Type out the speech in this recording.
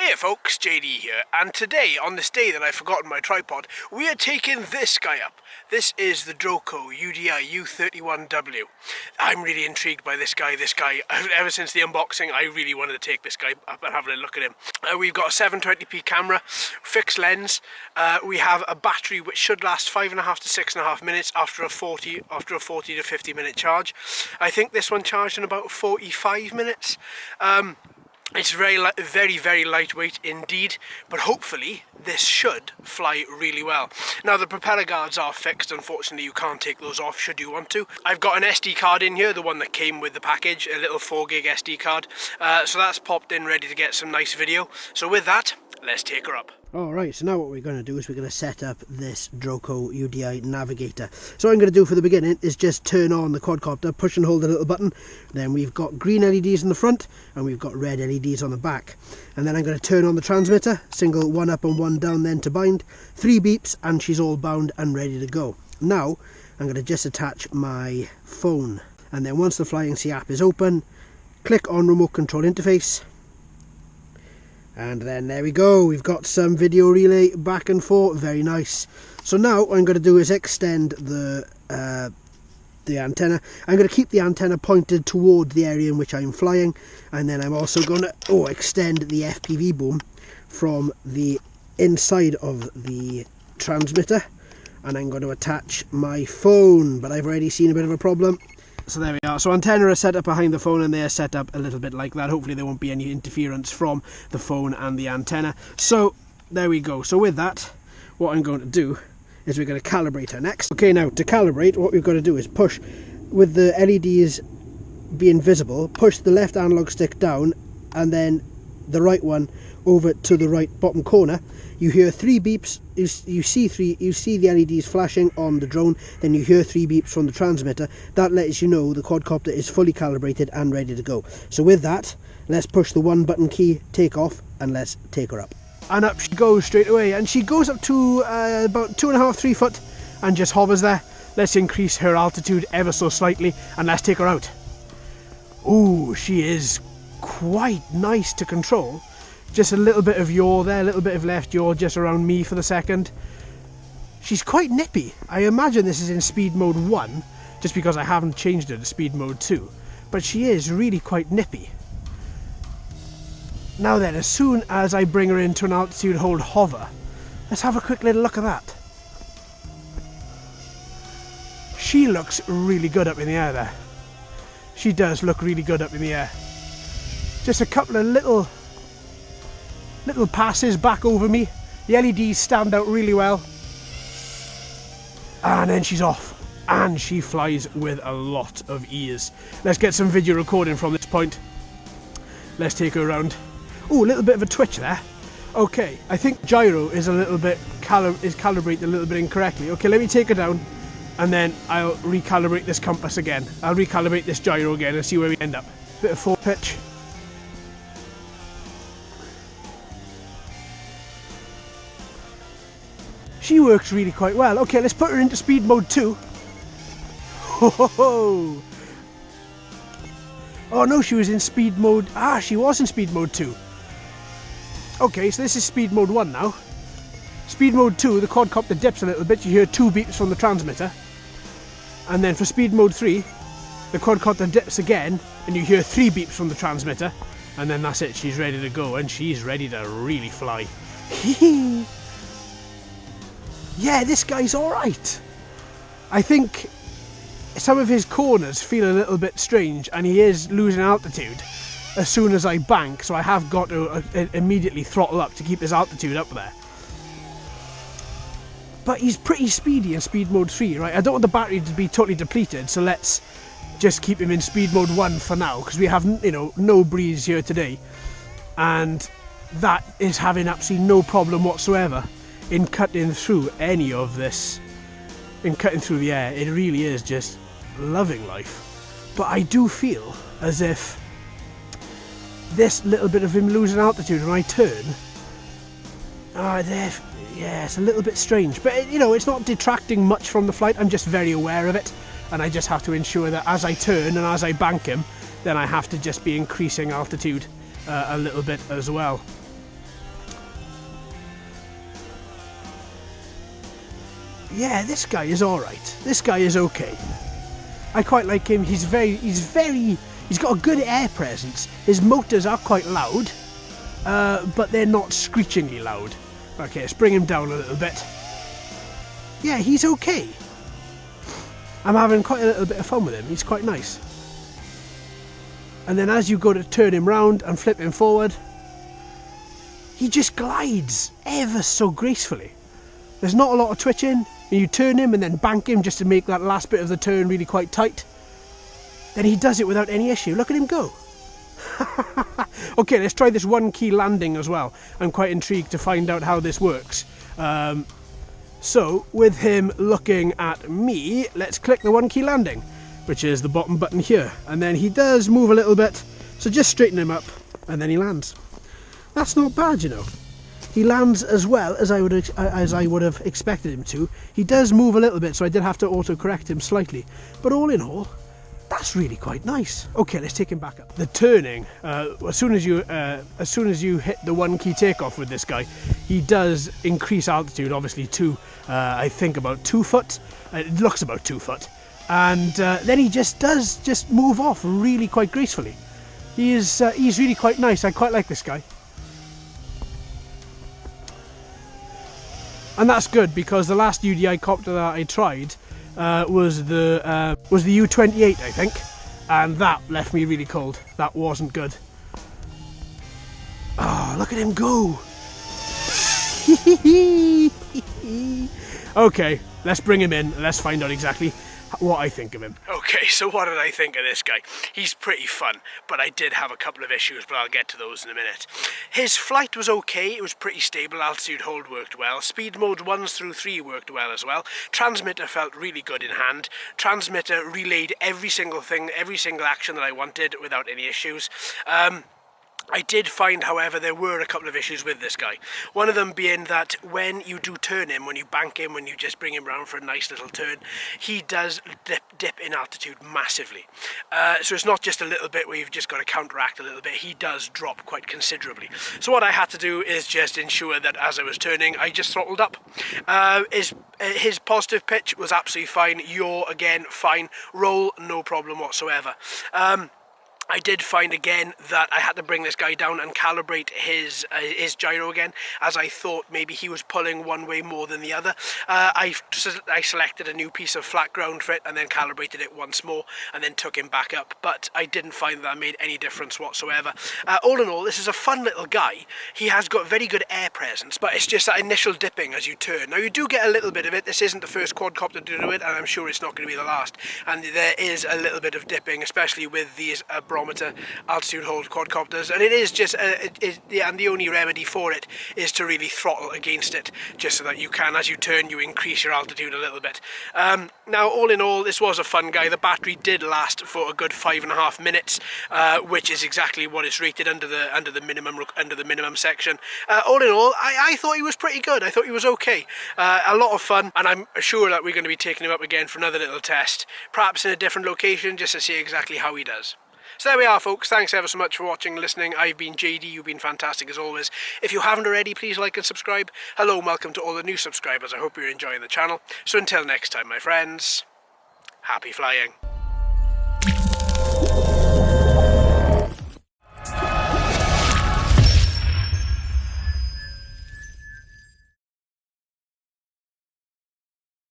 Hey folks, JD here, and today, on this day that I've forgotten my tripod, we are taking this guy up. This is the Drocon UDI U31W. I'm really intrigued by this guy. Ever since the unboxing, I really wanted to take this guy up and have a look at him. We've got a 720p camera, fixed lens. We have a battery which should last 5.5 to 6.5 minutes after a 40 to 50 minute charge. I think this one charged in about 45 minutes. It's very lightweight indeed, but hopefully this should fly really well. Now the propeller guards are fixed, unfortunately you can't take those off should you want to. I've got an SD card in here, the one that came with the package, a little 4GB SD card, so that's popped in ready to get some nice video. So with that, let's take her up. Alright, so now what we're going to do is we're going to set up this Drocon UDI Navigator. So what I'm going to do for the beginning is just turn on the quadcopter, push and hold the little button. Then we've got green LEDs in the front and we've got red LEDs on the back. And then I'm going to turn on the transmitter, single one up and one down then to bind. 3 beeps and she's all bound and ready to go. Now I'm going to just attach my phone. And then once the Flying C app is open, click on remote control interface. And then there we go, we've got some video relay back and forth, very nice. So now what I'm going to do is extend the antenna. I'm going to keep the antenna pointed toward the area in which I'm flying, and then I'm also going to extend the FPV boom from the inside of the transmitter, and I'm going to attach my phone, but I've already seen a bit of a problem. So there we are. So antenna are set up behind the phone and they are set up a little bit like that. Hopefully there won't be any interference from the phone and the antenna. So there we go. So with that, what I'm going to do is we're going to calibrate her next. Okay, now to calibrate, what we've got to do is push, with the LEDs being visible, push the left analog stick down and then the right one over to the right bottom corner. You hear 3 beeps, you see the LEDs flashing on the drone, then you hear 3 beeps from the transmitter. That lets you know the quadcopter is fully calibrated and ready to go. So with that, let's push the 1 button key, take off, and let's take her up. And up she goes straight away, and she goes up to about 2.5–3 foot and just hovers there. Let's increase her altitude ever so slightly and let's take her out. Ooh, she is quite nice to control. Just a little bit of yaw there, a little bit of left yaw just around me for the second. She's quite nippy. I imagine this is in speed mode 1, just because I haven't changed her to speed mode 2. But she is really quite nippy. Now then, as soon as I bring her into an altitude hold hover, let's have a quick little look at that. She looks really good up in the air there. She does look really good up in the air. Just a couple of little passes back over me. The LEDs stand out really well. And then she's off. And she flies with a lot of ease. Let's get some video recording from this point. Let's take her around. Ooh, a little bit of a twitch there. Okay, I think gyro is a little bit calibrated a little bit incorrectly. Okay, let me take her down and then I'll recalibrate this compass again. I'll recalibrate this gyro again and see where we end up. Bit of forward pitch. She works really quite well. Okay, let's put her into speed mode 2. Ho ho ho! Oh no, she was in speed mode... she was in speed mode 2. Okay, so this is speed mode 1 now. Speed mode 2, the quadcopter dips a little bit. You hear 2 beeps from the transmitter. And then for speed mode 3, the quadcopter dips again, and you hear 3 beeps from the transmitter. And then that's it, she's ready to go, and she's ready to really fly. Hee Yeah, this guy's alright. I think some of his corners feel a little bit strange and he is losing altitude as soon as I bank, so I have got to immediately throttle up to keep his altitude up there. But he's pretty speedy in speed mode 3, right? I don't want the battery to be totally depleted, so let's just keep him in speed mode 1 for now, because we have, no breeze here today. And that is having absolutely no problem whatsoever in cutting through any of this, in cutting through the air. It really is just loving life. But I do feel as if this little bit of him losing altitude when I turn, yeah, it's a little bit strange, but it's not detracting much from the flight. I'm just very aware of it, and I just have to ensure that as I turn and as I bank him, then I have to just be increasing altitude a little bit as well. yeah, this guy is alright. This guy is okay. I quite like him. He's got a good air presence. His motors are quite loud, but they're not screechingly loud. Okay, let's bring him down a little bit. Yeah, he's okay. I'm having quite a little bit of fun with him. He's quite nice. And then as you go to turn him round and flip him forward, he just glides ever so gracefully. There's not a lot of twitching. And you turn him and then bank him just to make that last bit of the turn really quite tight. Then he does it without any issue. Look at him go. Okay, let's try this one key landing as well. I'm quite intrigued to find out how this works. So, with him looking at me, let's click the one key landing, which is the bottom button here. And then he does move a little bit, so just straighten him up, and then he lands. That's not bad, you know. He lands as well as I would have expected him to. He does move a little bit, so I did have to auto-correct him slightly. But all in all, that's really quite nice. Okay, let's take him back up. The turning, as soon as you hit the one key takeoff with this guy, he does increase altitude, obviously to I think about 2 foot. It looks about 2 foot, and then he just move off really quite gracefully. He's really quite nice. I quite like this guy, and that's good because the last UDI copter that I tried was the U28, I think, and that left me really cold. That wasn't good. Oh, look at him go. Okay, let's bring him in and let's find out exactly what I think of him. Okay, so what did I think of this guy? He's pretty fun, but I did have a couple of issues, but I'll get to those in a minute. His flight was okay, it was pretty stable, altitude hold worked well, speed mode 1s through 3 worked well as well, transmitter felt really good in hand, transmitter relayed every single thing, every single action that I wanted without any issues. I did find, however, there were a couple of issues with this guy. One of them being that when you do turn him, when you bank him, when you just bring him round for a nice little turn, he does dip in altitude massively. So it's not just a little bit where you've just got to counteract a little bit, he does drop quite considerably. So what I had to do is just ensure that as I was turning, I just throttled up. His positive pitch was absolutely fine, yaw again, fine, roll, no problem whatsoever. I did find again that I had to bring this guy down and calibrate his gyro again, as I thought maybe he was pulling one way more than the other. I selected a new piece of flat ground for it and then calibrated it once more and then took him back up, but I didn't find that made any difference whatsoever. All in all, this is a fun little guy. He has got very good air presence, but it's just that initial dipping as you turn. Now you do get a little bit of it. This isn't the first quadcopter to do it, and I'm sure it's not going to be the last. And there is a little bit of dipping, especially with these barometer altitude hold quadcopters, and it is just and the only remedy for it is to really throttle against it, just so that you can, as you turn, you increase your altitude a little bit. Now all in all, this was a fun guy. The battery did last for a good 5.5 minutes, which is exactly what it's rated under the minimum section. All in all, I thought he was pretty good. I thought he was okay. A lot of fun, and I'm sure that we're going to be taking him up again for another little test, perhaps in a different location, just to see exactly how he does. So there we are, folks. Thanks ever so much for watching and listening. I've been JD. You've been fantastic as always. If you haven't already, please like and subscribe. Hello and welcome to all the new subscribers. I hope you're enjoying the channel. So until next time, my friends, happy flying.